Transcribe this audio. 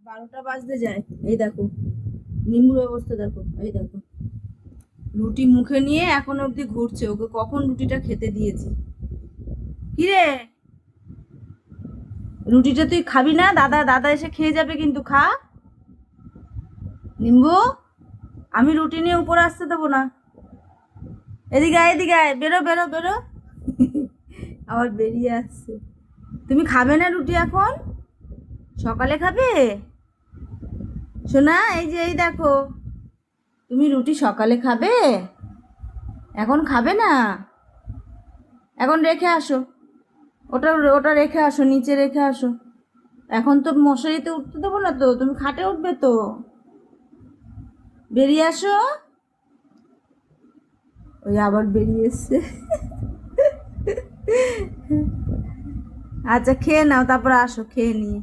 12টা বাজতে যায়। এই দেখো নিম্বুর অবস্থা দেখো, এই দেখো রুটি মুখে নিয়ে এখনো অবধি ঘুরছে। ওকে কখন রুটিটা খেতে দিয়েছি। কিরে, রুটিটা তুই খাবি না? দাদা দাদা এসে খেয়ে যাবে কিন্তু, খা। নিম্বু, আমি রুটি নিয়ে উপরে আসতে দেবো না। এদিকে আয়, এদিকে আয়, বেরো বেরো বেরো। আবার বেরিয়ে আসছে। তুমি খাবে না রুটি এখন? সকালে খাবে সোনা? এই যে এই দেখো, তুমি রুটি সকালে খাবে, এখন খাবে না। এখন রেখে আসো, ওটা ওটা রেখে আসো, নিচে রেখে আসো। এখন তো মশারিতে উঠতে দেবো না তো, তুমি খাটে উঠবে তো। বেরিয়ে আসো। ওই আবার বেরিয়ে এসছে। আচ্ছা খেয়ে নাও, তারপর আসো খেয়ে নিয়ে।